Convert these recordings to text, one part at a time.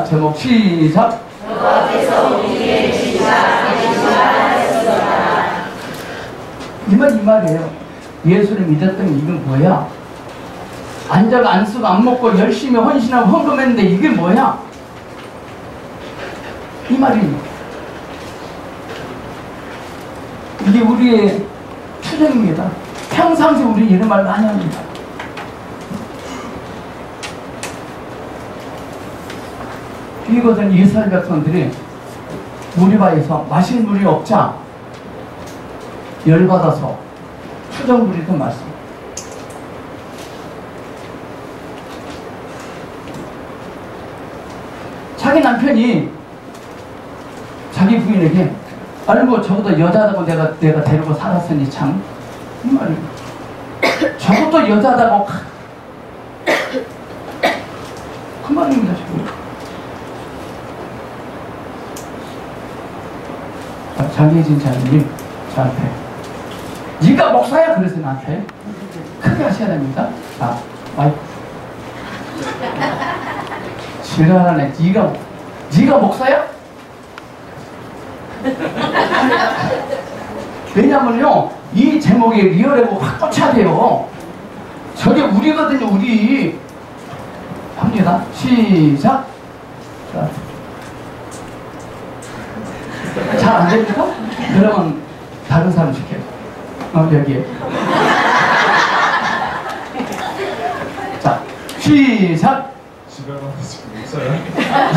제목 시작. 여호와께서 우리에게 계시사 이 말이에요. 예수를 믿었더니 이건 뭐야? 앉아가 안 쓰고 안 먹고 열심히 헌신하고 헌금했는데 이게 뭐야? 이 말입니다. 이게 우리의 추정입니다. 평상시 우리 이런 말 많이 합니다. 이것은 이스라엘 백성들이 무리바에서 마실 물이 없자 열받아서 추정 부리던 말씀. 자기 남편이 자기 부인에게 아이고 저것도 여자다고 내가 데리고 살았으니 참 이 말이에요. 저것도 여자다고 그 말입니다. 지금 장혜진 자매님 저한테 네가 목사야 그래서 나한테 크게 하셔야 됩니다. 자 마이크 지랄하네. 네가 목사야? 왜냐면요 이 제목이 리얼하고 확 꽂혀야 돼요. 저게 우리거든요. 우리 합니다. 시작. 잘 안 됩니까? 그러면 다른 사람 시켜요. 여기에. 자, 시작. 집에 가서 지금 목사야?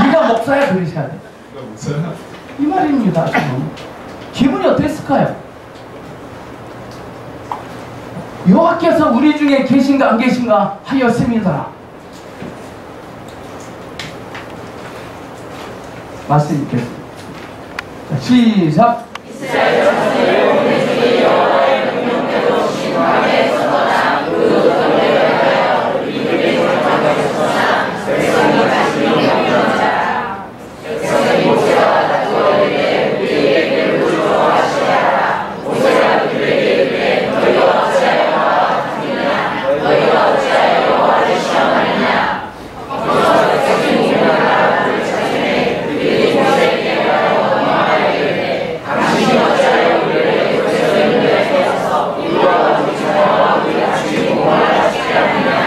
네가 목사야 그러셔야 돼. 네가 목사야? 이 말입니다. 지금. 기분이 어땠을까요? 여호와께서 우리 중에 계신가 안 계신가 하였습니다. 말씀 읽겠습니다. 시작. 이스라엘 자손을 우리 주의 여호와의 명령대로 신앙에 서거나 그 어떤 대가하여 이들의 정탐에 서거나 백성이 가시는 명령하라. 백성이 모세와 다투어 이르되 우리에게 부조하시라. 모세가 그들에게 이르되 너희가 어찌하여 나와 다투느냐 너희가 어찌하여 여호와를 시험하느냐. 여호와 백성이 일어나 그를 자신의 그들이 모세에게 말하고 말하여 이르되 당신이 어찌하여 우리를 백성들에게 해서 이와 우리 자녀와 우리 자식이 공활하시게 하느냐.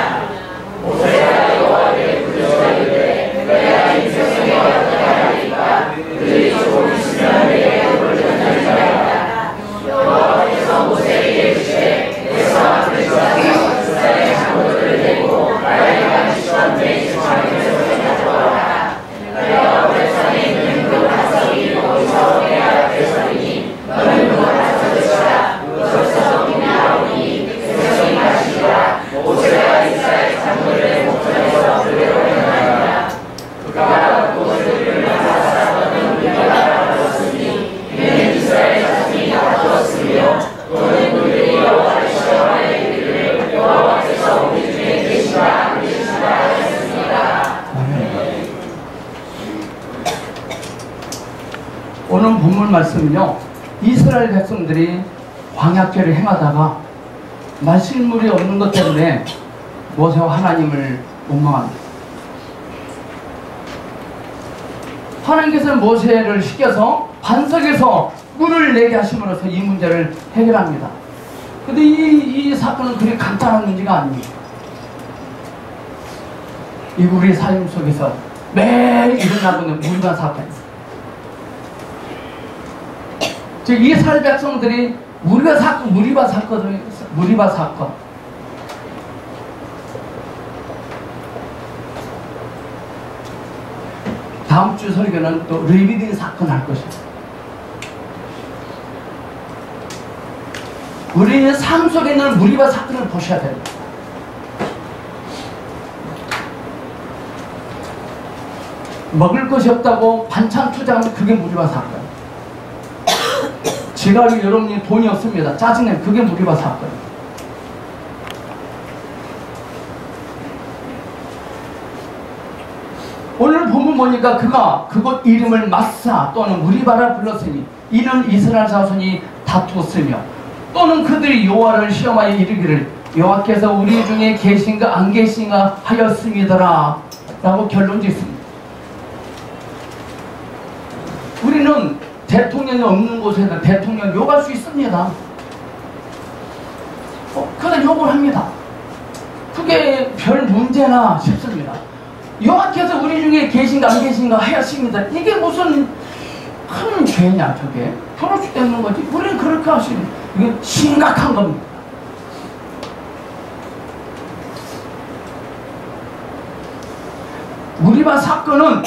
모세가 여호와를 부르짖어 이르되 내가 이 백성이 어떻게 하리까. 그들이 조금 있으면 내게 돌을 던질지어다. 여호와께서 모세에게 이르시되 백성 앞에 서서 이스라엘 장로들을 데리고 나의 안식원 내 지팡이를 가져와라. 내가 백성에 있는 그 반석이 거기서 내가 백성이니 너는 그 반석을 치라. 그것에서 빛이 나오니 백성이 마시리라. 모세가 이스라엘 장로들의 목전에서 그대로 행하니라. 그가 그것을 불만하사 너는 우리가 알았으니 이는 이스라엘 자손이 다투었으며 너는 그들이 여호와를 시험하여 이르기를 여호와께서 우리 중에 계시다 안 계시다 하였습니다. 오늘 본문 말씀은요 이스라엘 백성들이 광야길을 행하다가 마실 물이 없는 것 때문에 모세와 하나님을 원망합니다. 하나님께서는 모세를 시켜서 반석에서 물을 내게 하심으로써 이 문제를 해결합니다. 근데 이 사건은 그리 간단한 문제가 아닙니다. 이 우리 삶 속에서 매일 일어나고 있는 무리바 사건입니다. 즉 이스라엘 백성들이 무리바 사건 다음 주 설교는 또 르비딘 사건 할 것입니다. 우리는 삶 속에 있는 무리바 사건을 보셔야 됩니다. 먹을 것이 없다고 반찬 투자하면 그게 무리바 사건. 지가리 여러분이 돈이 없습니다. 짜증내면 그게 무리바 사건. 오늘 본문 보니까 그가 그곳 이름을 마사 또는 무리바라 불렀으니 이는 이스라엘 자손이 다투었으며 또는 그들이 여호와를 시험하여 이르기를 여호와께서 우리 중에 계신가 안 계신가 하였음이더라 라고 결론 짓습니다. 대통령이 없는 곳에는 대통령 욕할 수 있습니다. 그러다 욕을 합니다. 그게 별 문제나 싶습니다. 여호와께서 우리 중에 계신가 안 계신가 하였습니다. 이게 무슨 큰 죄냐 저게. 그럴 수 있는 거지. 우리는 그렇게 하시는 이게 심각한 겁니다. 우리바 사건은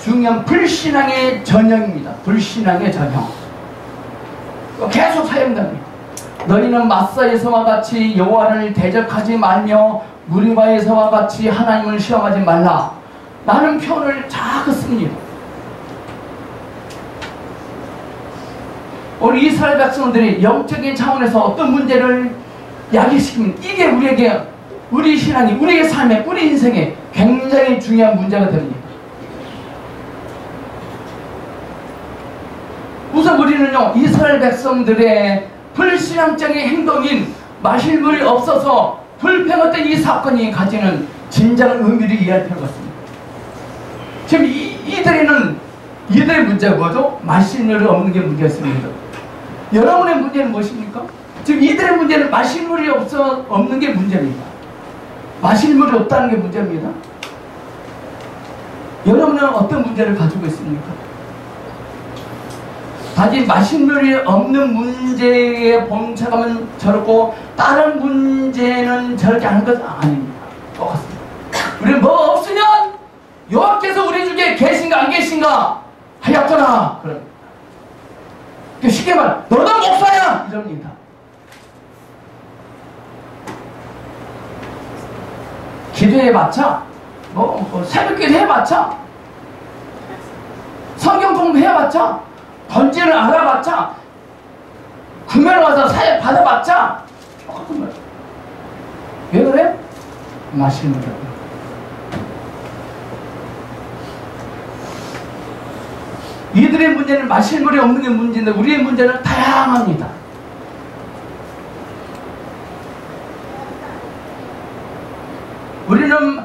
중요한 불신앙의 전형입니다. 불신앙의 전형. 계속 사용됩니다. 너희는 마사에서와 같이 여호와를 대적하지 말며 무리바에서와 같이 하나님을 시험하지 말라. 라는 표현을 자꾸 씁니다. 우리 이스라엘 백성들이 영적인 차원에서 어떤 문제를 야기시키면 이게 우리에게, 우리 신앙이, 우리의 삶에, 우리 인생에 굉장히 중요한 문제가 됩니다. 우선 우리는요, 이스라엘 백성들의 불신앙적인 행동인 마실 물이 없어서 불평했던 이 사건이 가지는 진정한 의미를 이해할 필요가 있습니다. 지금 이들의 문제가 뭐죠? 마실 물이 없는 게 문제였습니다. 여러분의 문제는 무엇입니까? 지금 이들의 문제는 마실 물이 없는 게 문제입니다. 마실 물이 없다는 게 문제입니다. 여러분은 어떤 문제를 가지고 있습니까? 단지 마실 물이 없는 문제에 봉착하면 저렇고 다른 문제는 저렇게 하는 것은 아닙니다. 똑같습니다. 우리는 뭐 없으면 여호와께서 우리 중에 계신가 안 계신가 하였더라. 그럽니다. 쉽게 말해 너도 목사야! 이럽니다. 기도해봤자 새벽기도 해봤자 성경 공부해봤자 번제를 알아봤자 구매를 와서 사회 받아봤자 똑같은 거예요. 왜 그래? 마시는 거예요. 이들의 문제는 마실 물이 없는 게 문제인데 우리의 문제는 다양합니다. 우리는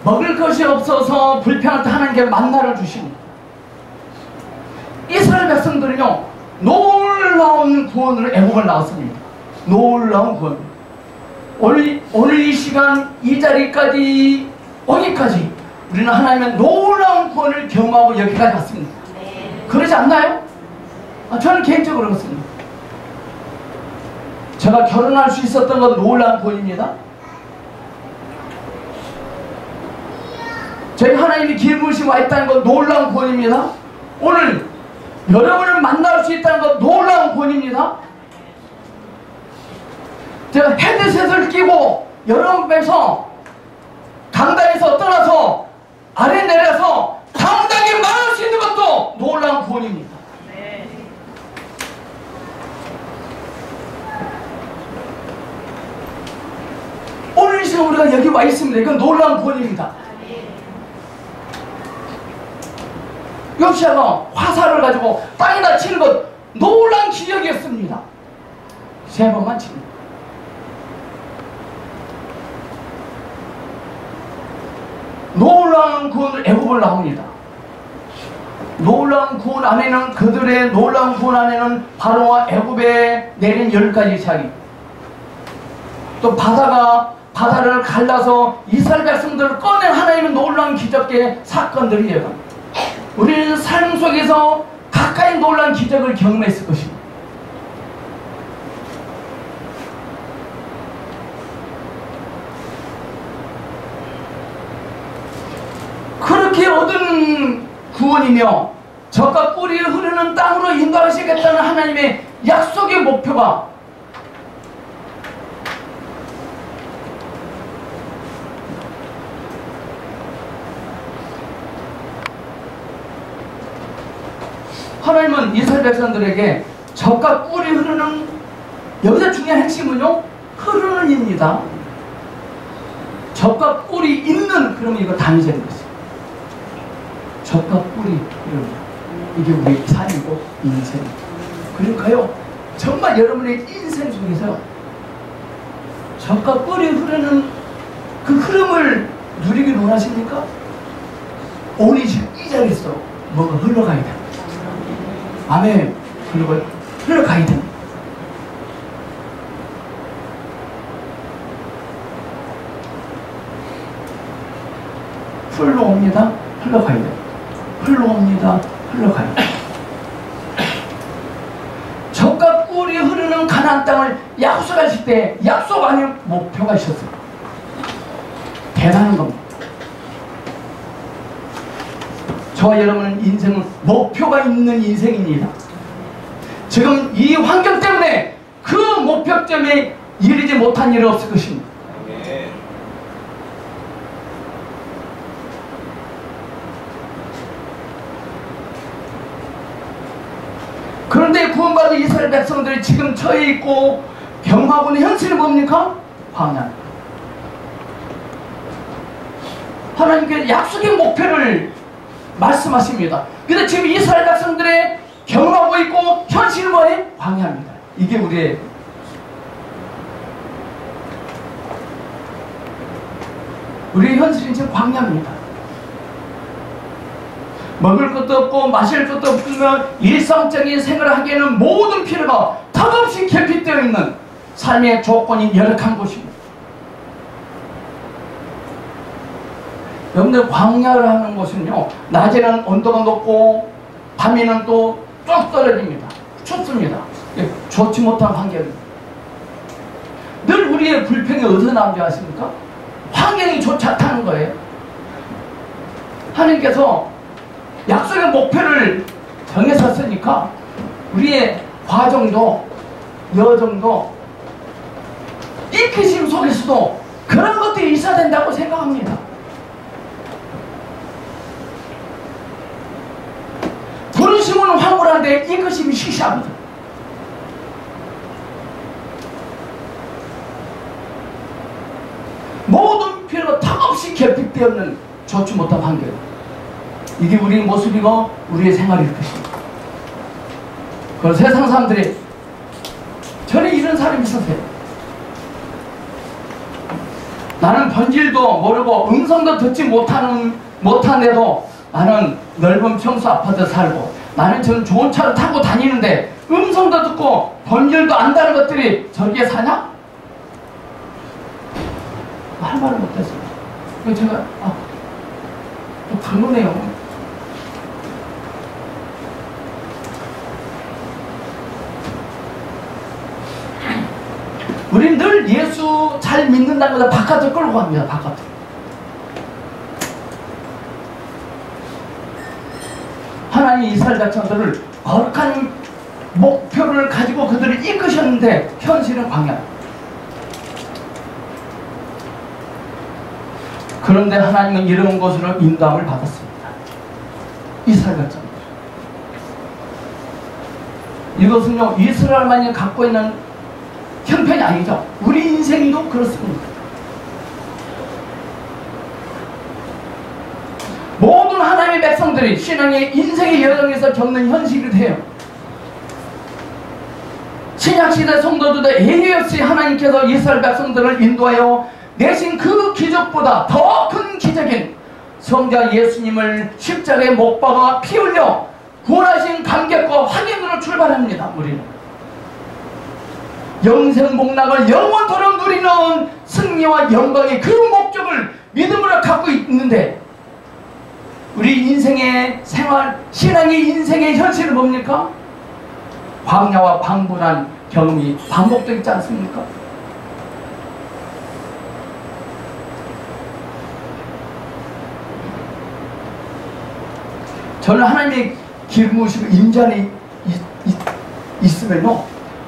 먹을 것이 없어서 불평할 때 하나님께 만나를 주십니다. 이스라엘 백성들은요, 놀라운 구원으로 애국을 나왔습니다. 놀라운 구원. 오늘 이 시간 이 자리까지 오기까지 우리는 하나님의 놀라운 구원을 경험하고 여기까지 왔습니다. 그러지 않나요? 저는 개인적으로 그렇습니다. 제가 결혼할 수 있었던 건 놀라운 구원입니다. 저희 하나님이 기름부으시고 와 있다는 건 놀라운 구원입니다. 오늘 여러분을 만날 수 있다는 건 놀라운 구원입니다. 제가 헤드셋을 끼고 여러분 뵈서 강단에서 떠나서 아래 내려서 당당히 말할 수 있는 것도 놀라운 구원입니다. 네. 오늘 이 시간 우리가 여기 와 있습니다. 이건 놀라운 구원입니다. 요시아가 화살을 가지고 땅에다 치는 것 놀라운 기적이었습니다. 3번만 칩니다. 놀라운 구원을 애국을 나옵니다. 놀라운 구원 안에는 그들의 놀라운 구원 안에는 바로와 애굽에 내린 10가지 이야기, 또 바다를 갈라서 이스라엘 백성들을 꺼낸 하나님의 놀라운 기적의 사건들이 예언합니다. 우리는 삶 속에서 가까이 놀라운 기적을 경험했을 것입니다. 그렇게 얻은 구원이며 젖과 꿀이 흐르는 땅으로 인도하시겠다는 하나님의 약속의 목표가 하나님은 이스라엘 백성들에게 젖과 꿀이 흐르는, 여기서 중요한 핵심은요, 흐르는 입니다. 젖과 꿀이 있는, 그러면 이거 단위적인 것이에요. 젖과 꿀이 흐르는, 이게 우리의 삶이고 인생입니다. 그러니까요, 정말 여러분의 인생 속에서 젖과 꿀이 흐르는 그 흐름을 누리길 원하십니까? 오늘 지금 이 자리에서 뭔가 흘러가야 됩니다. 아멘. 그리고 흘러가야 됩니다. 흘러옵니다. 흘러가야 돼요. 흘러옵니다. 흘러가야 돼요. 젖과 꿀이 흐르는 가나안 땅을 약속하실 때 약속 안에 목표가 있었어요. 대단한 겁니다. 저와 여러분은 인생은 목표가 있는 인생입니다. 지금 이 환경 때문에 그 목표점에 이르지 못한 일은 없을 것입니다. 그런데 구원받은 이스라엘 백성들이 지금 처해 있고 경험하고 있는 현실은 뭡니까? 광야. 하나님께서 약속의 목표를 말씀하십니다. 근데 지금 이스라엘 백성들의 경험하고 있고 현실은 뭐예요? 광야입니다. 이게 우리의 현실은 지금 광야입니다. 먹을 것도 없고 마실 것도 없으면 일상적인 생활을 하기에는 모든 필요가 턱없이 결핍되어 있는 삶의 조건이 열악한 곳입니다. 여러분들 광야를 하는 곳은요, 낮에는 온도가 높고 밤에는 또 쭉 떨어집니다. 춥습니다. 좋지 못한 환경입니다. 늘 우리의 불평이 어디서 나오는지 아십니까? 환경이 좋지 않다는 거예요. 하나님께서 약속의 목표를 정해섰으니까 우리의 과정도 여정도 이끄심 속에서도 그런 것들이 있어야 된다고 생각합니다. 부르심은 황홀한데 이끄심이 시시합니다. 모든 필요가 턱없이 결핍되었는 좋지 못한 환경. 이게 우리의 모습이고 우리의 생활일 것입니다. 그 세상 사람들이 전에 이런 사람이 있었어요. 나는 번질도 모르고 음성도 듣지 못하는데도 나는 넓은 평수 아파트 살고 나는 저는 좋은 차를 타고 다니는데 음성도 듣고 번질도 안다는 것들이 저기에 사냐? 할 말을 못했어요. 그래서 제가 또 그러네요. 우리는 늘 예수 잘 믿는다는 것을 바깥으로 끌고 갑니다. 바깥으로. 하나님이 이스라엘 백성들을 거룩한 목표를 가지고 그들을 이끄셨는데 현실은 광야. 그런데 하나님은 이런 곳으로 인도함을 받았습니다. 이스라엘 백성들. 이것은요, 이스라엘만이 갖고 있는 형편이 아니죠. 우리 인생도 그렇습니다. 모든 하나님의 백성들이 신앙의 인생의 여정에서 겪는 현실이 돼요. 신약시대 성도들도 예외 없이 하나님께서 이스라엘 백성들을 인도하여 내신 그 기적보다 더 큰 기적인 성자 예수님을 십자가에 못 박아 피 흘려 구원하신 감격과 확인으로 출발합니다. 우리는 영생 복락을 영원토록 누리는 승리와 영광의 그 목적을 믿음으로 갖고 있는데 우리 인생의 생활, 신앙의 인생의 현실은 뭡니까? 광야와 방불한 경험이 반복되어 있지 않습니까? 저는 하나님의 기름부으시고 임재 안에 있으면요,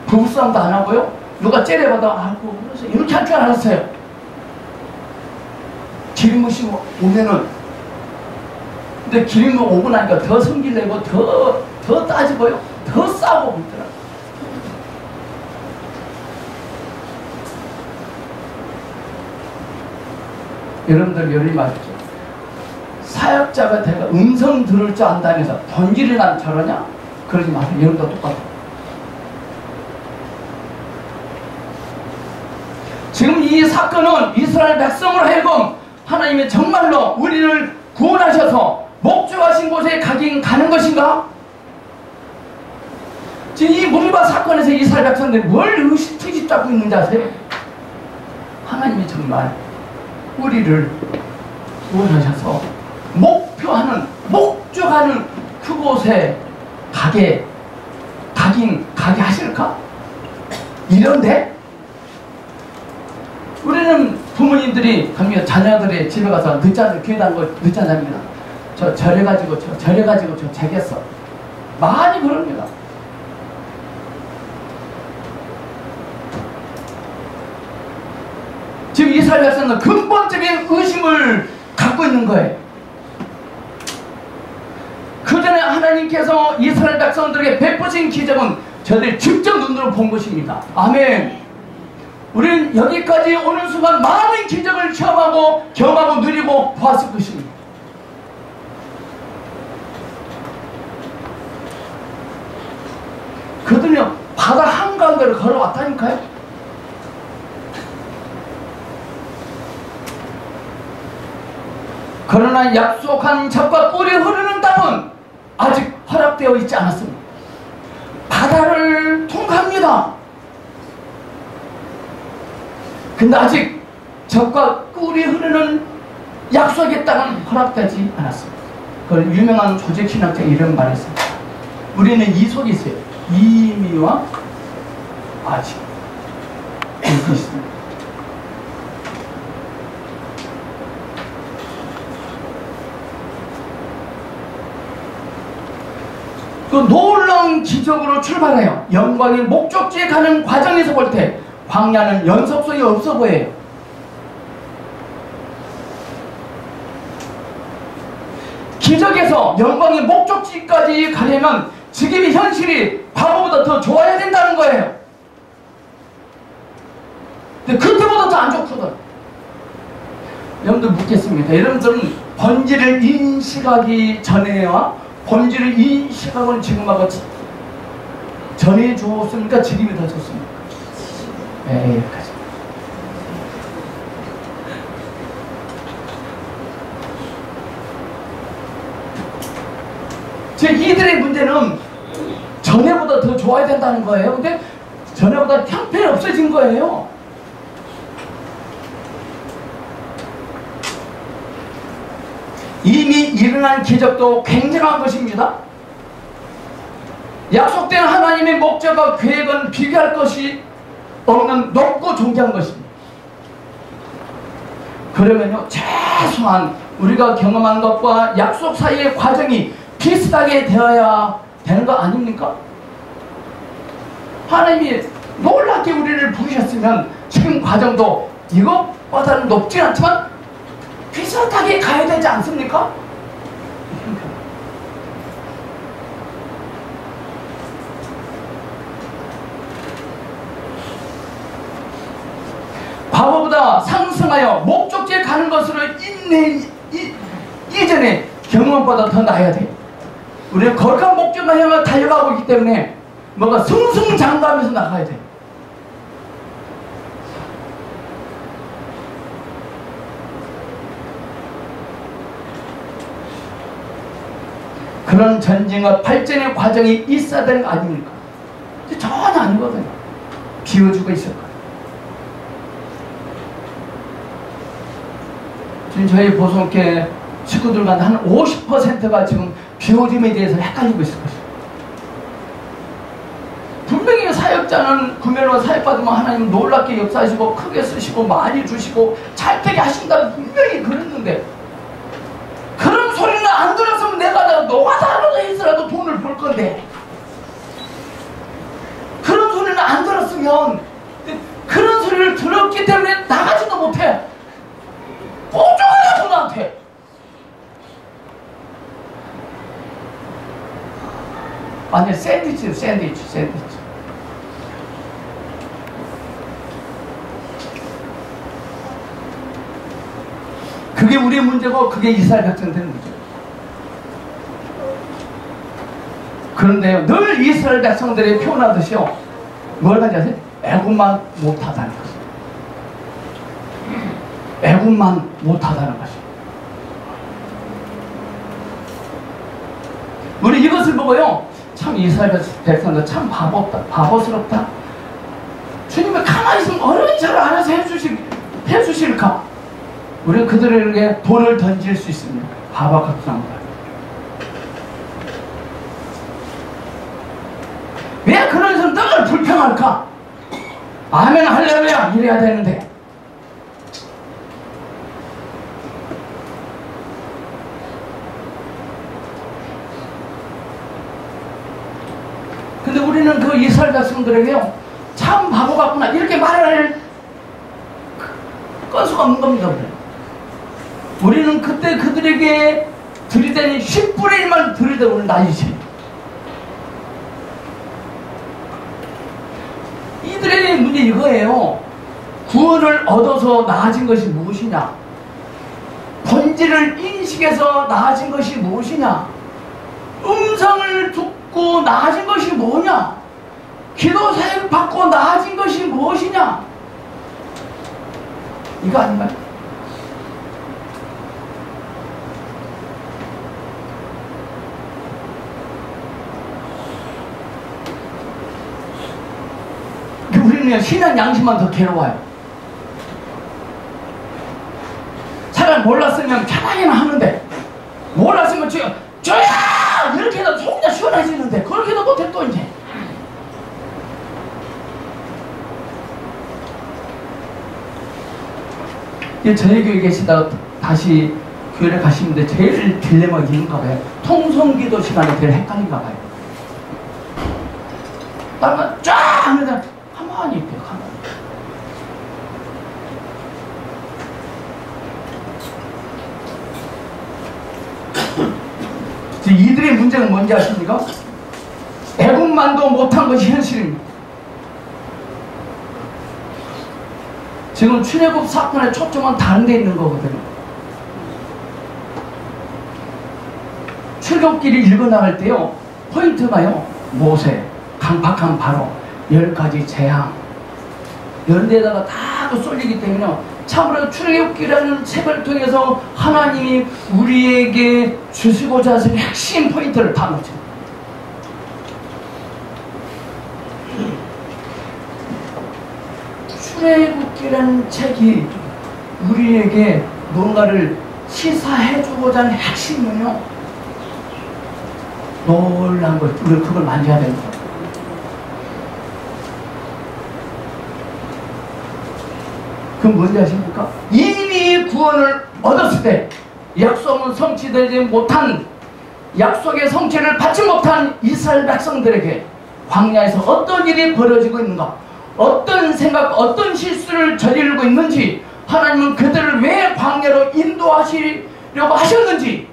부부싸움도 안 하고요, 누가 째려봐도 알고 그래서 이렇게 할 줄 알았어요. 기름부으시고 오면은, 근데 기름이 오고 나니까 더 성질내고 더 따지고요, 더 싸우고 있더라고요. 여러분들 열이 맞죠? 사역자가 내가 음성 들을 줄 안다면서 번질이 난 저러냐? 그러지 마세요. 여러분도 똑같아요. 지금 이 사건은 이스라엘 백성으로 하여금 하나님이 정말로 우리를 구원하셔서 목적하신 곳에 가는 것인가? 지금 이 무리바 사건에서 이스라엘 백성들이 뭘 의식투집 잡고 있는지 아세요? 하나님이 정말 우리를 구원하셔서 목표하는, 목적하는 그곳에 가게 하실까? 이런데 우리는 부모님들이 가면 자녀들이 집에 가서 늦잠 귀에다 거 늦잠 잡니다. 저 저래가지고 저 재겠어. 많이 그럽니다. 지금 이스라엘 백성은 근본적인 의심을 갖고 있는 거예요. 그 전에 하나님께서 이스라엘 백성들에게 베푸신 기적은 저들이 직접 눈으로 본 것입니다. 아멘. 우리는 여기까지 오는 순간 많은 기적을 체험하고 경험하고 누리고 보았을 것입니다. 그들은요 바다 한가운데를 걸어왔다니까요. 그러나 약속한 젖과 꿀이 흐르는 땅은 아직 허락되어 있지 않았습니다. 바다를 통과합니다. 근데 아직 젖과 꿀이 흐르는 약속의 땅은 허락되지 않았습니다. 그 유명한 조직신학자 이런 말이 있습니다. 우리는 이 속에 있어요. 이미와 아직. 이렇게 있습니다. 그 놀라운 기적으로 출발해요. 영광의 목적지에 가는 과정에서 볼 때 광야는 연속성이 없어 보여요. 기적에서 영광의 목적지까지 가려면 지금의 현실이 과거보다 더 좋아야 된다는 거예요. 근데 그때보다 더 안 좋거든. 여러분들 묻겠습니다. 여러분들은 본질을 인식하기 전에와 본질을 인식하고는 지금하고 전에 좋습니까? 지금이 더 좋습니까? 네, 여기까지. 이들의 문제는 전에보다 더 좋아야 된다는 거예요. 근데 전에보다 형편이 없어진 거예요. 이미 일어난 기적도 굉장한 것입니다. 약속된 하나님의 목적과 계획은 비교할 것이 없는 높고 존귀한 것입니다. 그러면요 최소한 우리가 경험한 것과 약속 사이의 과정이 비슷하게 되어야 되는 거 아닙니까? 하나님이 놀랍게 우리를 부르셨으면 지금 과정도 이것보다는 높진 않지만 비슷하게 가야 되지 않습니까? 과거보다 상승하여 목적지에 가는 것으로 이전에 경험보다 더 나아야 돼요. 우리가 거룩한 목적을 향해 달려가고 있기 때문에 뭔가 승승장구하면서 나가야 돼요. 그런 전쟁과 발전의 과정이 있어야 되는 거 아닙니까? 전혀 아니거든요. 비워주고 있을 거예요. 지금 저희 보성교회 식구들 가운데 한 50%가 지금 비워짐에 대해서 헷갈리고 있을 것이에요. 분명히 사역자는 구별로 사역받으면 하나님 놀랍게 역사하시고 크게 쓰시고 많이 주시고 잘 되게 하신다고 분명히 그랬는데 그런 소리는 안 들었으면 내가 노가다로 해서라도 돈을 벌 건데 그런 소리는 안 들었으면 그런 소리를 들었기 때문에 나가지도 못해. 꼼짝하라고 나한테. 아니 샌드위치. 그게 우리의 문제고 그게 이스라엘 백성들의 문제예요. 그런데요 늘 이스라엘 백성들이 표현하듯이요 뭘 가지고 아세요? 애굽만 못하다는 것이에요. 애굽만 못하다는 것이에요. 우리 이것을 보고요 참 이스라엘 백성들 참 바보스럽다. 주님이 가만히 있으면 어른이 잘 알아서 해주실까? 우리는 그들에게 돌을 던질 수 있습니다. 하박국상입니다. 왜 그런 사람 늘 불평할까? 아멘 할렐루야 이래야 되는데. 근데 우리는 그 이스라엘 백성들에게요, 참 바보 같구나 이렇게 말할 건수가 없는 겁니다. 우리는 그때 그들에게 들이대니 10분의 1만 들이대고 나이지. 이들의 문제 이거예요. 구원을 얻어서 나아진 것이 무엇이냐? 본질을 인식해서 나아진 것이 무엇이냐? 음성을 듣고 나아진 것이 뭐냐? 기도 사역을 받고 나아진 것이 무엇이냐? 이거 아닌가요? 우리는 신앙 양심만 더 괴로워요. 차라리 몰랐으면 편하게는 하는데, 몰랐으면 저야! 이렇게 해도 속이 시원해지는데, 그렇게도 못해 또 이제. 저희 교회에 계시다가 다시 교회를 가시는데 제일 딜레마가 있는가 봐요. 통성기도 시간에 제일 헷갈린가 봐요. 다른 쫙 하면 가만히 있대요. 가만히. 이들의 문제는 뭔지 아십니까? 애국만도 못한 것이 현실입니다. 지금 출애굽 사건의 초점은 다른 데 있는 거거든요. 출애굽기를 읽어나갈 때요, 포인트가요, 모세, 강팍한 바로, 10가지 재앙, 이런 데다가 다 쏠리기 때문에 참으로 출애굽기라는 책을 통해서 하나님이 우리에게 주시고자 하신 핵심 포인트를 다 놓죠. 출애굽기라는 책이 우리에게 뭔가를 시사해주고자 하는 핵심은요, 놀란 걸, 우리가 그걸 만져야 되는 거예요. 그건 뭔지 아십니까? 이미 구원을 얻었을 때 약속은 성취되지 못한, 약속의 성취를 받지 못한 이스라엘 백성들에게 광야에서 어떤 일이 벌어지고 있는가, 어떤 생각, 어떤 실수를 저지르고 있는지, 하나님은 그들을 왜 광야로 인도하시려고 하셨는지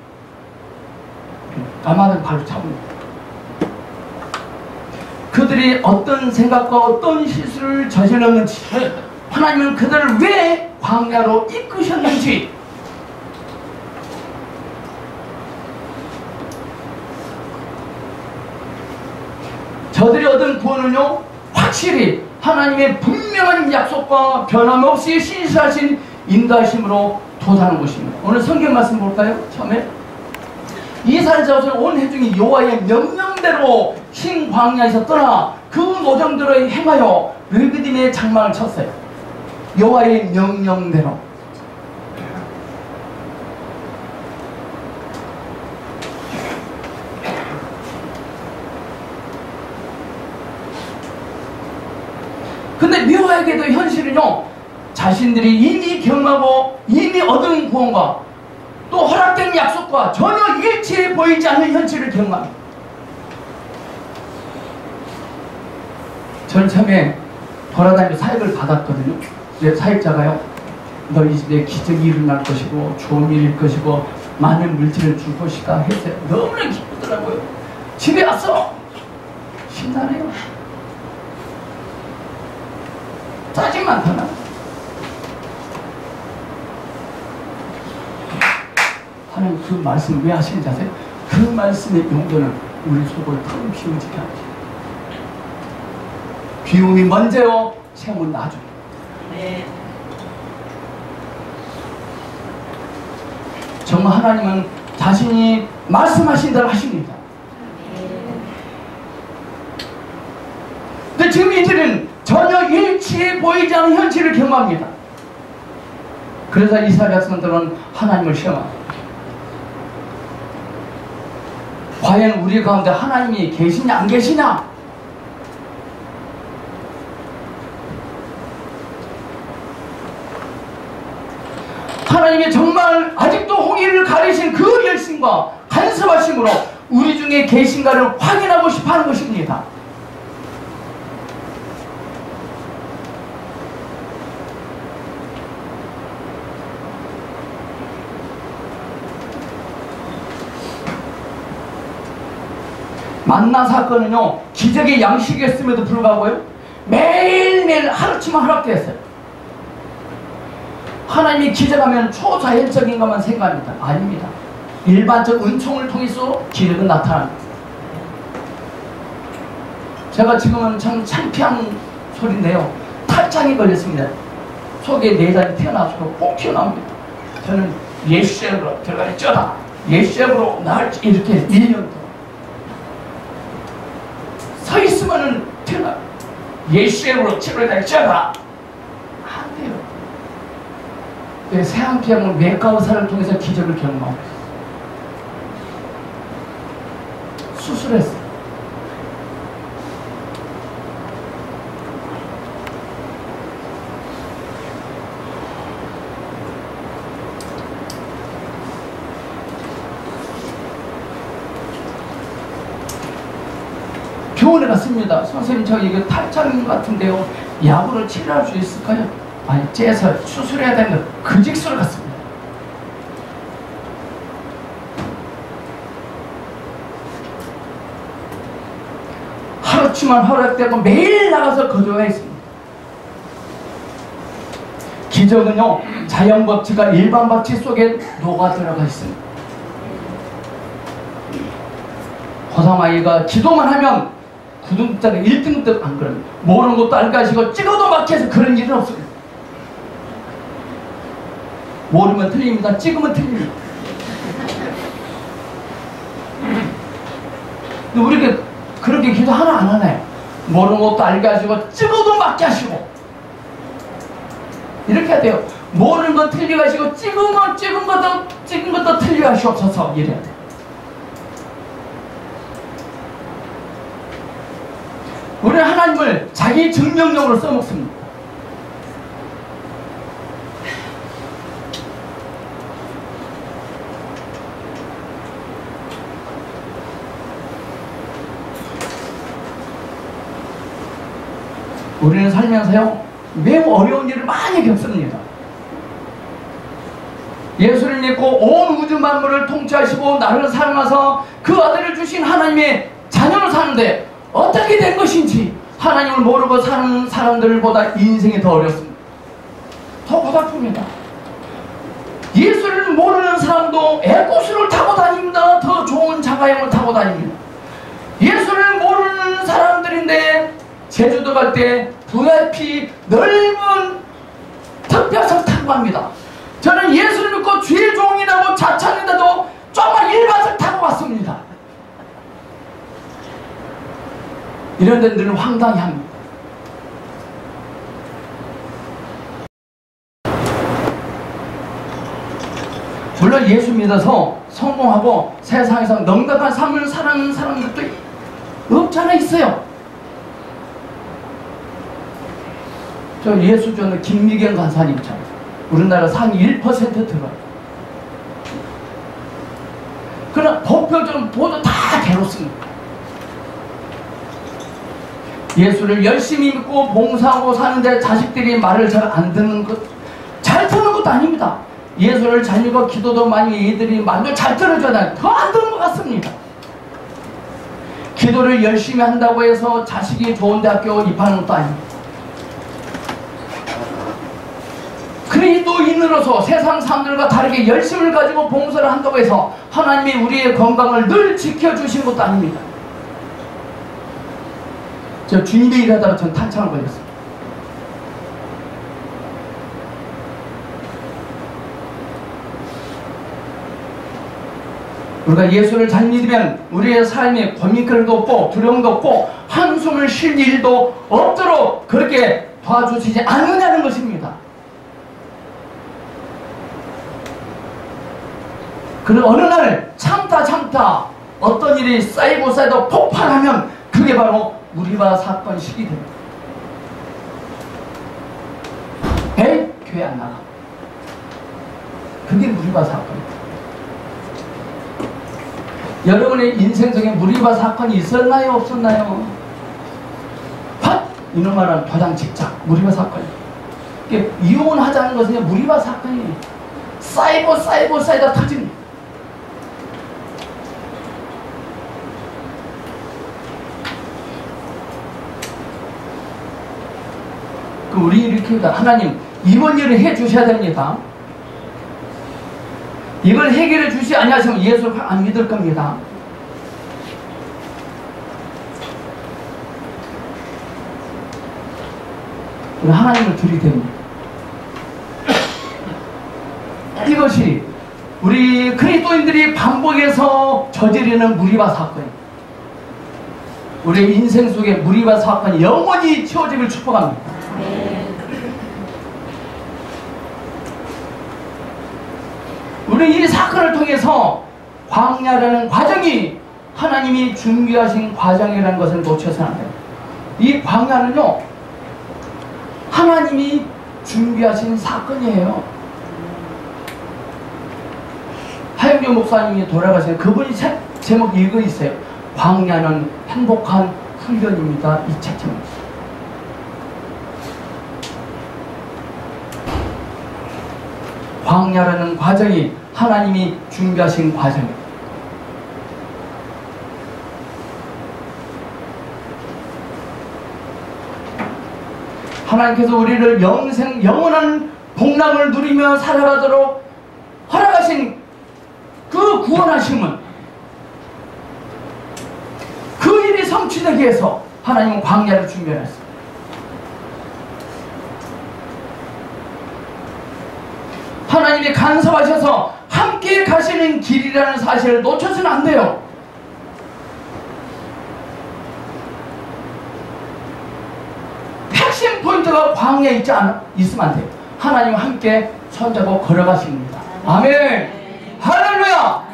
까마득 바로 잡습니다. 그들이 어떤 생각과 어떤 실수를 저질렀는지, 하나님은 그들을 왜 광야로 이끄셨는지, 저들이 얻은 구원은요, 확실히 하나님의 분명한 약속과 변함없이 신실하신 인도하심으로 도달하는 것입니다. 오늘 성경 말씀 볼까요? 처음에 이스라엘 자손은 온 회중이 여호와의 명령대로 흰 광야에서 떠나 그 노정대로 행하여 르비딤의 장막을 쳤어요. 여호와의 명령대로. 근데 묘하게도 현실은요, 자신들이 이미 경험하고 이미 얻은 구원과 또 허락된 약속과 전혀 일치해 보이지 않는 현실을 경험합니다. 저는 처음에 돌아다니며 사역을 받았거든요. 사역자가요, 너희 집에 기적이 일어날 것이고 좋은 일일 것이고 많은 물질을 줄 것이다 했어요. 너무나 기쁘더라고요. 집에 왔어. 신나네요. 짜증만 더 나. 하나님 그 말씀 왜 하시는지 아세요? 그 말씀의 용도는 우리 속을 텅 비우지게 하죠. 비움이 먼저요, 채움은 나중에. 네. 정말 하나님은 자신이 말씀하신 대로 하십니다. 지금 이들은 전혀 일치해 보이지 않는 현실을 경험합니다. 그래서 이스라엘 백성들은 하나님을 시험합니다. 과연 우리 가운데 하나님이 계시냐 안 계시냐? 하나님이 정말 아직도 홍해를 가리신 그 열심과 간섭하심으로 우리 중에 계신가를 확인하고 싶어하는 것입니다. 만나 사건은요, 기적의 양식이었음에도 불구하고요, 매일매일 하루치만 허락되었어요. 하나님이 기적하면 초자연적인 것만 생각합니다. 아닙니다. 일반적 은총을 통해서 기적은 나타납니다. 제가 지금은 참 창피한 소리인데요, 탈장이 걸렸습니다. 속에 내장이 튀어나와서 꼭 튀어나옵니다. 저는 예수앱으로 들어가니 쩌다, 예수앱으로 나를 이렇게 1년 동안 서 있으면은 튀어나, 예수앱으로 치료해다니 쩌다. 안 돼요. 새한피하면 외과 의사를 통해서 기적을 경험하고 있어요. 수술했어요. 병원에 갔습니다. 선생님, 저 이거 탈장 같은데요, 약으로 치료할 수 있을까요? 아니, 째서 수술해야 되는 거, 그 직수로 갔습니다. 하루치만 허락되고 매일 나가서 거주가 있습니다. 기적은요, 자연 법칙과 일반 법칙 속에 녹아 들어가 있습니다. 고삼아이가 기도만 하면 9등급짜리 1등급 안 그럽니다. 모르는 것도 알게 하시고 찍어도 막혀서 그런 일은 없습니다. 모르면 틀립니다. 찍으면 틀립니다. 근데 우리가 그렇게 기도 하나 안 하나요? 모르는 것도 알게 하시고 찍어도 맞게 하시고 이렇게 해야 돼요. 모르는 건 틀리게 하시고 찍은 것도 틀리게 하시옵소서. 이래야 돼요. 우리는 하나님을 자기 증명용으로 써먹습니다. 우리는 살면서요, 매우 어려운 일을 많이 겪습니다. 예수를 믿고 온 우주 만물을 통치하시고 나를 사랑하사 그 아들을 주신 하나님의 자녀로 사는데 어떻게 된 것인지 하나님을 모르고 사는 사람들보다 인생이 더 어렵습니다. 더 고달픕니다. 예수를 모르는 사람도 에코스를 타고 다닙니다. 더 좋은 자가용을 타고 다닙니다. 예수를 모르는 사람들인데 제주도 갈 때 VIP 넓은 특별석 타고 갑니다. 저는 예수를 믿고 주의 종이라고 자처하는데도 조그만 일반석 타고 왔습니다. 이런 데들은 황당히 합니다. 물론 예수 믿어서 성공하고 세상에서 넉넉한 삶을 살아가는 사람들도 없지 않아 있어요. 저 예수전의 김미경 간사님 참, 우리나라 상위 1% 들어요. 그러나 보편적으로 모두 다 괴롭습니다. 예수를 열심히 믿고 봉사하고 사는데 자식들이 말을 잘 안 듣는 것, 잘 듣는 것도 아닙니다. 예수를 잘 믿고 기도도 많이 얘들이 말도 잘 들어줘야 더 안 듣는 것 같습니다. 기도를 열심히 한다고 해서 자식이 좋은 대학교 입학하는 것도 아닙니다. 그리스도인으로서 세상 사람들과 다르게 열심을 가지고 봉사를 한다고 해서 하나님이 우리의 건강을 늘 지켜주신 것도 아닙니다. 저 주님의 일하다가 전 탄창을 걸렸어요. 우리가 예수를 잘 믿으면 우리의 삶에 고민거리도 없고 두려움도 없고 한숨을 쉴 일도 없도록 그렇게 도와주시지 않느냐는 것입니다. 그리고 어느 날 참다 어떤 일이 쌓이고 폭발하면 그게 바로 무리바 사건 시기 됩니다. 에이? 교회 안 나가. 그게 무리바 사건입니다. 여러분의 인생 속에 무리바 사건이 있었나요? 없었나요? 헛! 이놈아는 도장 찍자. 무리바 사건이. 이혼하자는 것은 무리바 사건이에요. 쌓이다 터집니다. 우리 이렇게 하나님 이번 일을 해 주셔야 됩니다. 이걸 해결해 주시 아니하시면 예수를 안 믿을 겁니다. 우리 하나님을 들이댑니다. 이것이 우리 그리스도인들이 반복해서 저지르는 무리바 사건입니다. 우리 인생 속에 무리바 사건이 영원히 치워지길 축복합니다. 우리 이 사건을 통해서 광야라는 과정이 하나님이 준비하신 과정이라는 것을 놓쳐서는 안 됩니다. 이 광야는요, 하나님이 준비하신 사건이에요. 하영규 목사님이 돌아가신 그분이 제목 이거 있어요. 광야는 행복한 훈련입니다. 이 책 제목. 광야라는 과정이 하나님이 준비하신 과정입니다. 하나님께서 우리를 영원한 복락을 누리며 살아가도록 허락하신 그 구원하심은 그 일이 성취되기 위해서 하나님은 광야를 준비하셨습니다. 하나님이 간섭하셔서 함께 가시는 길이라는 사실을 놓쳐서는 안 돼요. 핵심 포인트가 광야에 있으면 안 돼요. 하나님과 함께 손잡고 걸어가십니다. 아멘. 할렐루야.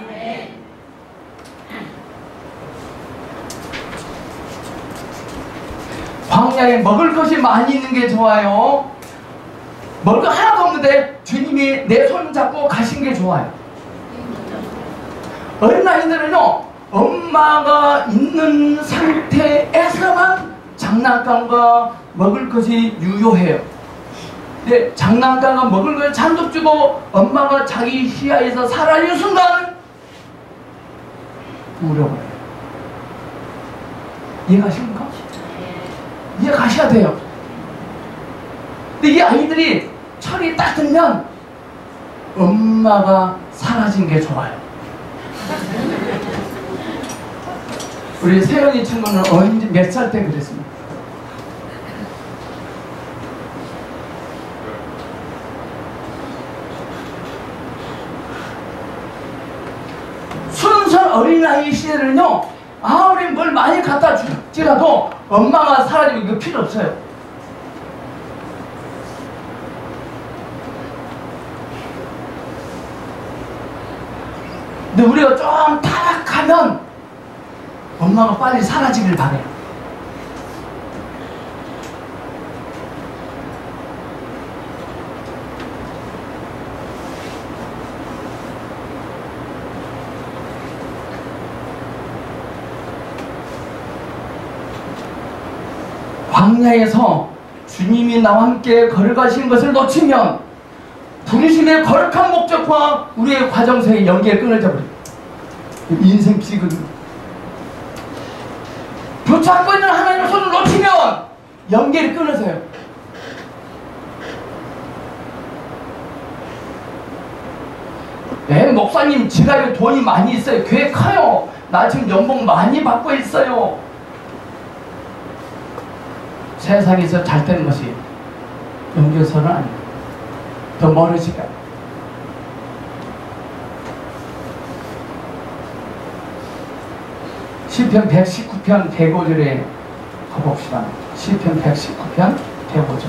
광야에 먹을 것이 많이 있는 게 좋아요? 먹을 거 하나도 없는데 주님이 내 손 잡고 가신 게 좋아요. 어린아이들은요, 엄마가 있는 상태에서만 장난감과 먹을 것이 유효해요. 근데 장난감과 먹을 것을 잔뜩 주고 엄마가 자기 시야에서 사라지는 순간 울어버려요. 이해가십니까? 이해가셔야 돼요. 근데 이 아이들이 철이 딱 들면 엄마가 사라진 게 좋아요. 우리 세연이 친구는 언제 몇 살 때 그랬습니까? 순수한 어린아이 시절은요, 아무리 뭘 많이 갖다 줄지라도 엄마가 사라지면 이거 필요 없어요. 근데 우리가 좀 타락하면 엄마가 빨리 사라지길 바래요. 광야에서 주님이 나와 함께 걸어가신 것을 놓치면 부르심의 거룩한 목적과 우리의 과정서의 연계가 끊어져 버려요. 인생 비거든요. 붙잡고 있는 하나님의 손을 놓치면 연결이 끊어져요. 네, 목사님 지갑에 돈이 많이 있어요. 교회 커요. 나 지금 연봉 많이 받고 있어요. 세상에서 잘 되는 것이 연결선은 아니에요. 더 멀어지가. 시편 119편 105절에 가봅시다. 시편 119편 105절.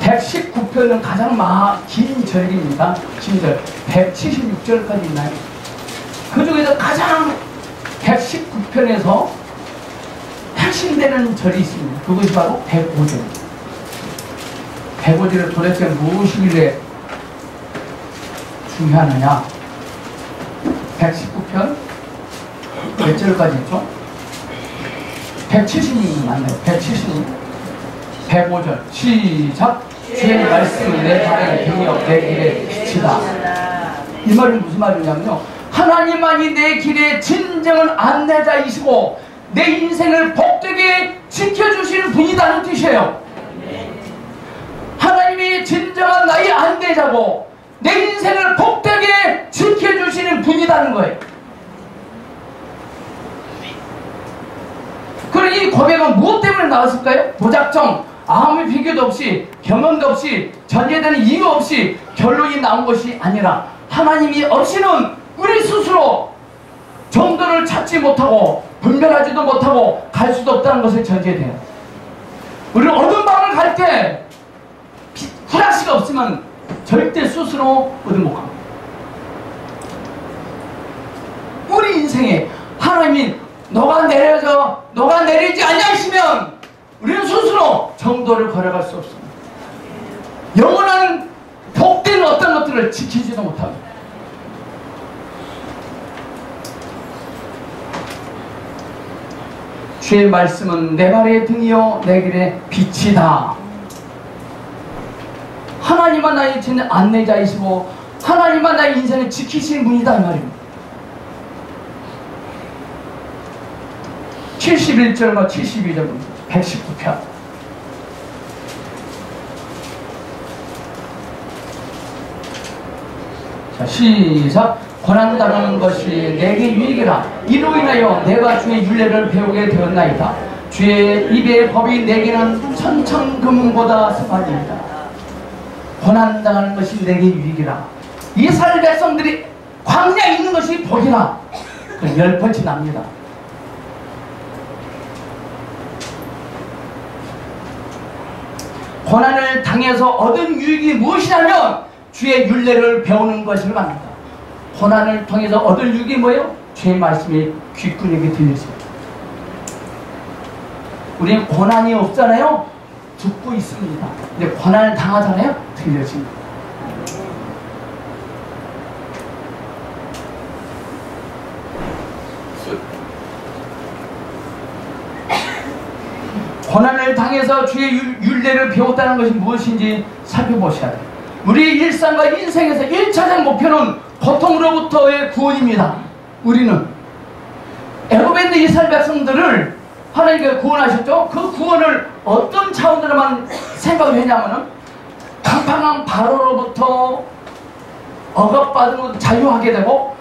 119편은 가장 긴 절입니다. 긴 절. 176절까지 있나요? 그 중에서 가장 119편에서 핵심되는 절이 있습니다. 그것이 바로 105절. 105절은 도대체 무엇이길래 중요하느냐? 119편 몇 절까지 있죠? 176은 맞나요? 176. 105절 시작. 주의 말씀은 내 발의 등이요 내 길의 빛이다. 이 말은 무슨 말이냐면요, 하나님만이 내 길의 진정한 안내자이시고 내 인생을 복되게 지켜주시는 분이라는 뜻이에요. 하나님이 진정한 나의 안내자고 내 인생을 복되게 지켜주시는 분이라는 거예요. 그럼 이 고백은 무엇 때문에 나왔을까요? 무작정 아무 비교도 없이 경험도 없이 전제되는 이유 없이 결론이 나온 것이 아니라 하나님이 없이는 우리 스스로 정도를 찾지 못하고 분별하지도 못하고 갈 수도 없다는 것을 전제돼요. 우리는 어떤 방을 갈 때 후라시가 없으면 절대 스스로 어디 못 갑니다. 우리 인생에 하나님이 너가 내려져 너가 내리지 않으시면 우리는 스스로 정도를 걸어갈 수 없습니다. 영원한 복된 어떤 것들을 지키지도 못합니다. 주의 말씀은 내 발의 등이요 내 길의 빛이다. 하나님만 나의 안내자이시고 하나님만 나의 인생을 지키시는 분이다 이 말입니다. 71절과 72절 119편. 자, 시작. 고난당하는 것이 내게 유익이라. 이로 인하여 내가 주의 율례를 배우게 되었나이다. 주의 입의 법이 내게는 천천금보다 승하니이다. 고난당하는 것이 내게 유익이라. 이스라엘 백성들이 광야에 있는 것이 복이라. 그 10번째 납니다. 고난을 당해서 얻은 유익이 무엇이냐면 주의 율례를 배우는 것을 말합니다. 고난을 통해서 얻을 유익이 뭐예요? 주의 말씀이 귓구녕에 들려집니다. 우리는 고난이 없잖아요. 듣고 있습니다. 근데 고난을 당하잖아요. 들려집니다. 고난을 당해서 주의 율례를 배웠다는 것이 무엇인지 살펴보셔야 돼요. 우리의 일상과 인생에서 1차적 목표는 고통으로부터의 구원입니다. 우리는 애굽에 있는 이스라엘 백성들을 하나님께서 구원하셨죠. 그 구원을 어떤 차원으로만 생각을 했냐면은 강팍한 바로로부터 억압받은 자유하게 되고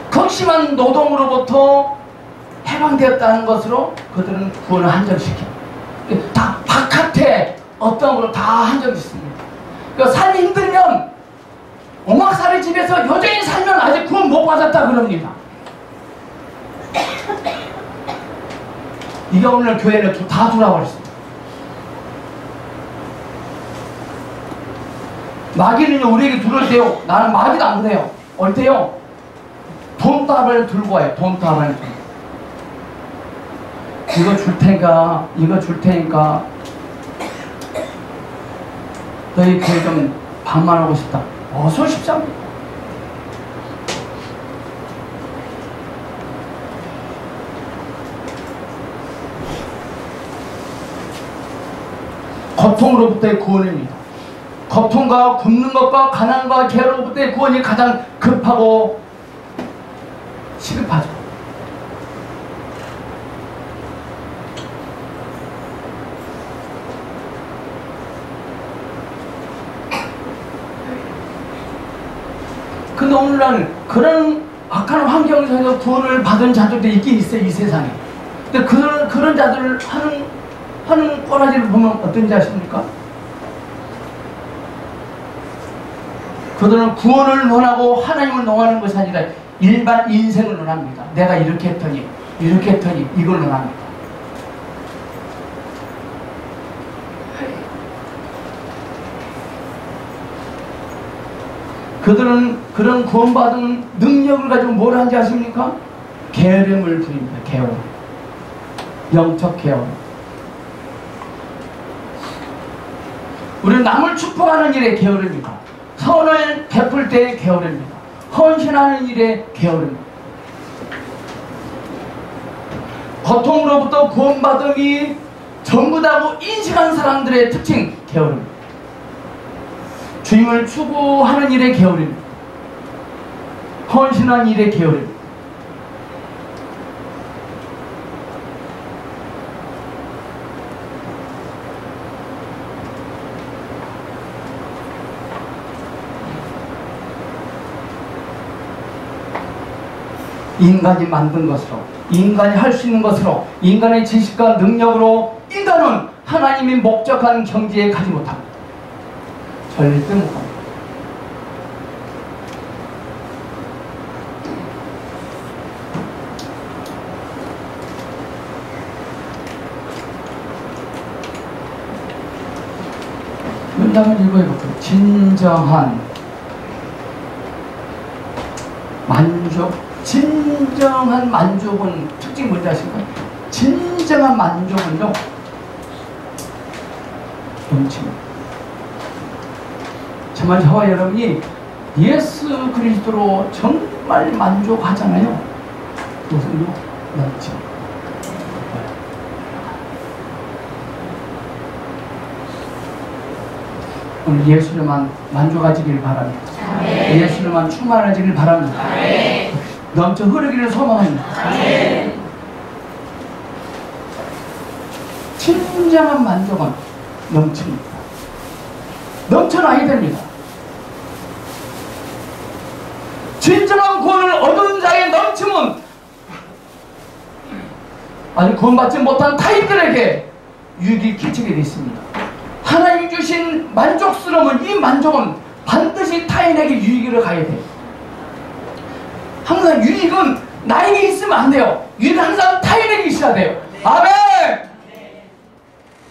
극심한 노동으로부터 해방되었다는 것으로 그들은 구원을 한정시켜. 다 바깥에 어떤 걸로 다 한정짓습니다. 그러니까 삶이 힘들면 오막살이 집에서 여전히 살면 아직 구원 못 받았다 그럽니다. 이게 오늘 교회를 다 돌아버렸습니다. 마귀는 우리에게 들어올 때요, 나는 마귀도 안 그래요. 올 때요, 돈다발을 들고 와요. 돈다발을 들고. 이거 줄 테니까, 이거 줄 테니까 너희 교회 좀 방문하고 싶다. 어서 오십시오. 고통으로부터의 구원입니다. 고통과 굶는 것과 가난과 괴로움으로부터의 구원이 가장 급하고 시급하죠. 근데 오늘날 그런 악한 환경에서 구원을 받은 자들도 있긴 있어요, 이 세상에. 근데 그런 자들을 하는 꼬라지를 보면 어떤지 아십니까? 그들은 구원을 논하고 하나님을 논하는 것이 아니라 일반 인생을 논합니다. 내가 이렇게 했더니 이걸 논합니다. 그들은 그런 구원받은 능력을 가지고 뭘 하는지 아십니까? 게으름을 부립니다. 게으름. 영적 게으름. 우리는 남을 축복하는 일에 게으릅니다. 선을 베풀 때에 게으릅니다. 헌신하는 일에 게으릅니다. 고통으로부터 구원받음이 전부다고 인식한 사람들의 특징, 게으릅니다. 주님을 추구하는 일에 게으릅니다. 헌신하는 일에 게으릅니다. 인간이 만든 것으로, 인간이 할 수 있는 것으로, 인간의 지식과 능력으로 인간은 하나님이 목적한 경지에 가지 못합니다. 절대 못합니다. 문장을 읽어볼게요. 진정한 만족. 진정한 만족은 특징이 뭔지 아십니까? 진정한 만족은요, 넘칩니다. 정말 저와 여러분이 예수 그리스도로 정말 만족하잖아요. 그것은요, 넘칩니다. 오늘 예수님만 만족하시길 바랍니다. 예수님만 충만하시길 바랍니다. 넘쳐 흐르기를 소망합니다. 진정한 만족은 넘칩니다. 넘쳐나야 됩니다. 진정한 구원을 얻은 자의 넘침은 아직 구원받지 못한 타인들에게 유익이 끼치게 되어 있습니다. 하나님 주신 만족스러움은, 이 만족은 반드시 타인에게 유익을 가야 돼요. 항상 유익은 나에게 있으면 안 돼요. 유익은 항상 타인에게 있어야 돼요. 아멘!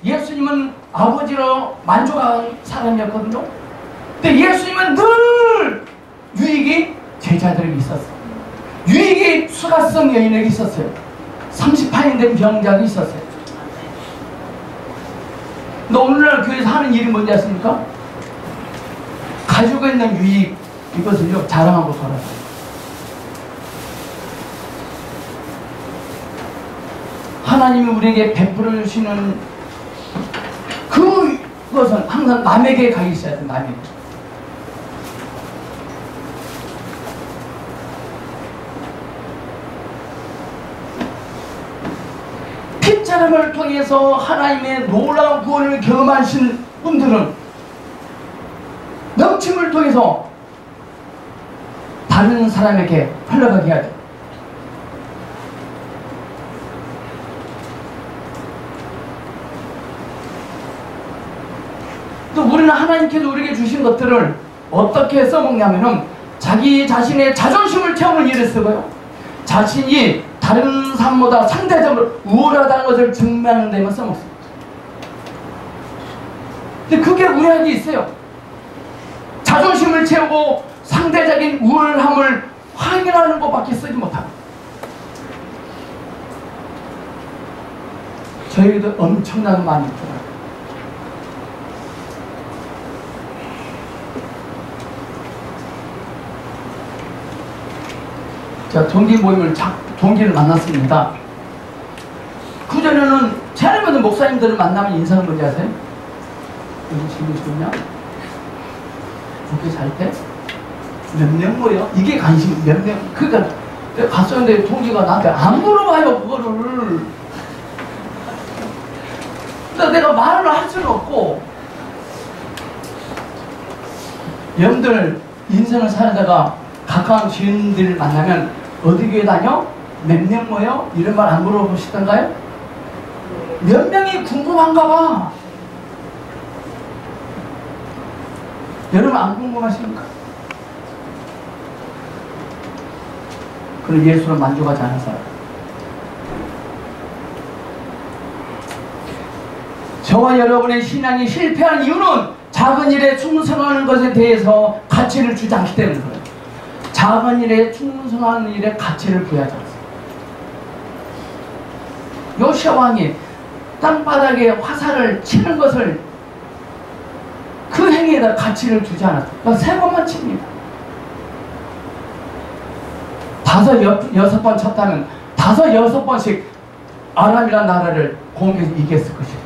예수님은 아버지로 만족한 사람이었거든요. 근데 예수님은 늘 유익이 제자들에게 있었어요. 유익이 수가성 여인에게 있었어요. 38년 된 병자도 있었어요. 근데 오늘날 교회에서 하는 일이 뭔지 아십니까? 가지고 있는 유익, 이것을요, 자랑하고 돌아가요. 하나님이 우리에게 베풀어 주시는 그것은 항상 남에게 가 있어야 돼. 남에게. 핏자람을 통해서 하나님의 놀라운 구원을 경험하신 분들은 넘침을 통해서 다른 사람에게 흘러가게 해야 돼. 또 우리는 하나님께서 우리에게 주신 것들을 어떻게 써먹냐면은 자기 자신의 자존심을 채우는 일을 쓰고요, 자신이 다른 사람보다 상대적으로 우월하다는 것을 증명하는 데만 써먹습니다. 근데 그게 우리에게 있어요. 자존심을 채우고 상대적인 우월함을 확인하는 것밖에 쓰지 못합니다. 저희도 엄청나게 많이 있더라고요. 자, 동기 모임을 동기를 만났습니다. 그전에는 제일 먼저 목사님들을 만나면 인사하는 건지 아세요? 여기 지금 좋냐? 그렇게 잘 때? 몇 명 모여? 이게 관심, 몇 명? 그러니까 내가 갔었는데 동기가 나한테 안 물어봐요, 그거를. 그러니까 내가 말을 할 수는 없고, 여러분들 인생을 살다가 가까운 지인들을 만나면 어디 교회 다녀? 몇 명 모여? 이런 말 안 물어보시던가요? 몇 명이 궁금한가 봐. 여러분 안 궁금하십니까? 그런 예수를 만족하지 않아서. 저와 여러분의 신앙이 실패한 이유는 작은 일에 충성하는 것에 대해서 가치를 주지 않기 때문인 거예요. 작은 일에 충성하는 일에 가치를 부여하지 않습니다. 요시야 왕이 땅바닥에 화살을 치는 것을 그 행위에다 가치를 주지 않았어요. 3번만 칩니다. 5, 6번 쳤다면 5, 6번씩 아람이라는 나라를 공격해서 이겼을 것이에요.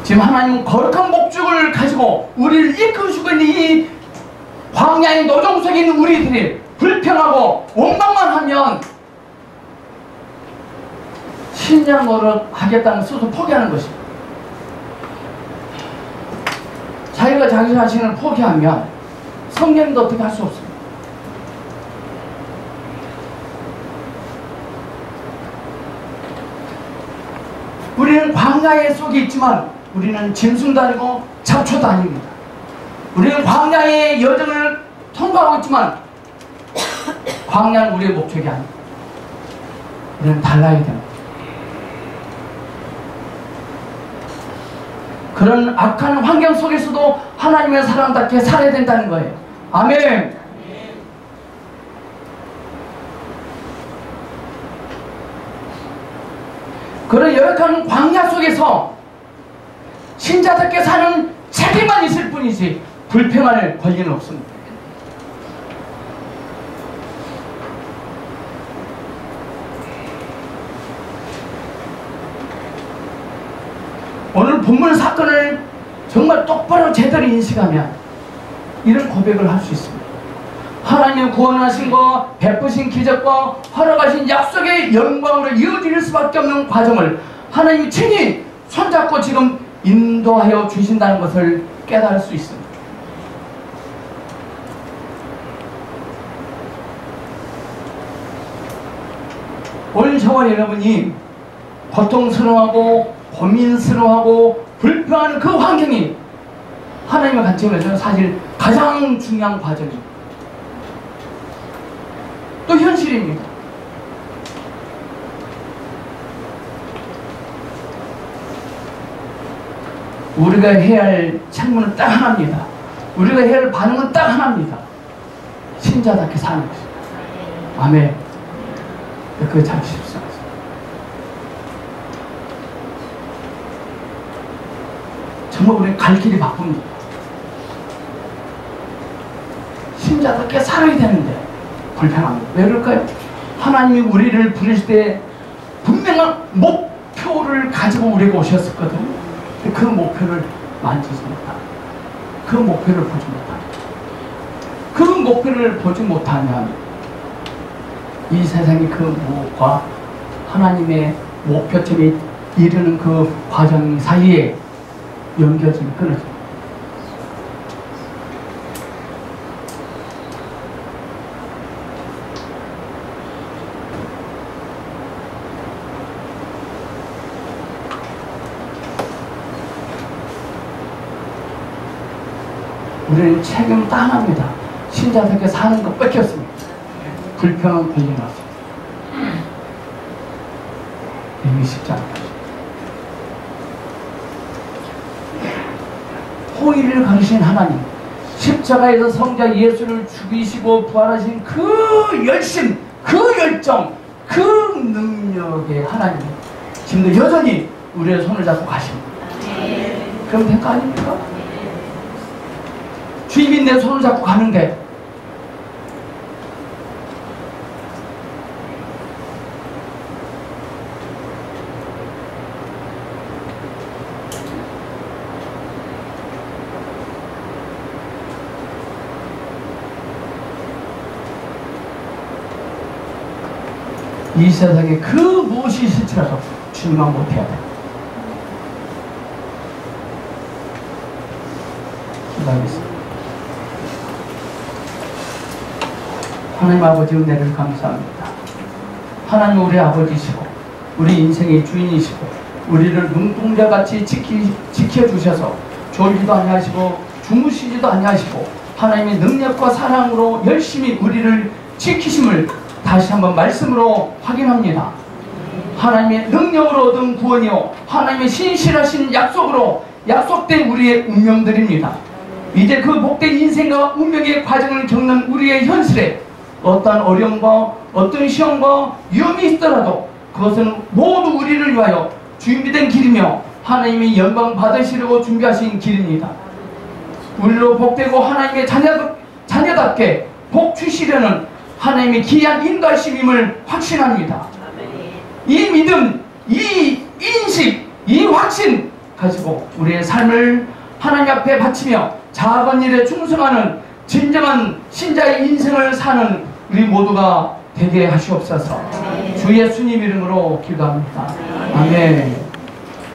지금 하나님은 거룩한 목적을 가지고 우리를 이끌어주고 있는 이 광야의 노정 속에 있는 우리들이 불평하고 원망만 하면 신장 노릇 하겠다는 스스로 포기하는 것입니다. 자기가 자기 자신을 포기하면 성령도 어떻게 할 수 없습니다. 우리는 광야의 속에 있지만 우리는 짐승도 아니고 잡초도 아닙니다. 우리는 광야의 여정을 통과하고 있지만 광야는 우리의 목적이 아닙니다. 우리는 달라야 됩니다. 그런 악한 환경 속에서도 하나님의 사람답게 살아야 된다는 거예요. 아멘. 그런 열악한 광야 속에서 신자답게 사는 책임만 있을 뿐이지 불평할 권리는 없습니다. 오늘 본문 사건을 정말 똑바로 제대로 인식하면 이런 고백을 할 수 있습니다. 하나님 구원하신 것, 베푸신 기적과 허락하신 약속의 영광으로 이어질 수밖에 없는 과정을 하나님이 친히 손잡고 지금 인도하여 주신다는 것을 깨달을 수 있습니다. 오늘 저와 여러분이 고통스러워하고 고민스러워하고 불평하는 그 환경이 하나님의 관점에서는 사실 가장 중요한 과정입니다. 또 현실입니다. 우리가 해야 할 책무는 딱 하나입니다. 우리가 해야 할 반응은 딱 하나입니다. 신자답게 사는 것입니다. 아멘. 그거 잘 십시오. 정말 우리는 갈 길이 바쁩니다. 신자답게 살아야 되는데 불평합니다. 왜 그럴까요? 하나님이 우리를 부르실 때 분명한 목표를 가지고 우리가 오셨었거든요. 그 목표를 만지지 못하고 그 목표를 보지 못하고 그 목표를 보지 못하면 이 세상의 그 무엇과 하나님의 목표점에 이르는 그 과정 사이에 연결점이 끊어집니다. 우리는 책임 딱 하나입니다. 신자답게 사는 것 뺏겼습니다. 불평은 걸려놨습니다. 이미 쉽지 않은 것입니다. 호의를 가르신 하나님, 십자가에서 성자 예수를 죽이시고 부활하신 그 열심, 그 열정, 그 능력의 하나님 지금도 여전히 우리의 손을 잡고 가십니다. 그럼 된 거 아닙니까? 주님이 내 손을 잡고 가는데 이 세상에 그 무엇이 있을지라도 주님만 못해야 돼. 기도하겠습니다. 하나님 아버지 은혜를 감사합니다. 하나님 우리 아버지시고 우리 인생의 주인이시고 우리를 눈동자같이 지켜주셔서 졸지도 아니하시고 주무시지도 아니하시고 하나님의 능력과 사랑으로 열심히 우리를 지키심을 다시 한번 말씀으로 확인합니다. 하나님의 능력으로 얻은 구원이요 하나님의 신실하신 약속으로 약속된 우리의 운명들입니다. 이제 그 복된 인생과 운명의 과정을 겪는 우리의 현실에 어떤 어려움과 어떤 시험과 위험이 있더라도 그것은 모두 우리를 위하여 준비된 길이며 하나님이 영광 받으시려고 준비하신 길입니다. 우리로 복되고 하나님의 자녀답게 복 주시려는 하나님의 귀한 인도하심임을 확신합니다. 이 믿음, 이 인식, 이 확신 가지고 우리의 삶을 하나님 앞에 바치며 작은 일에 충성하는 진정한 신자의 인생을 사는 우리 모두가 되게 하시옵소서. 주 예수님 이름으로 기도합니다. 아멘.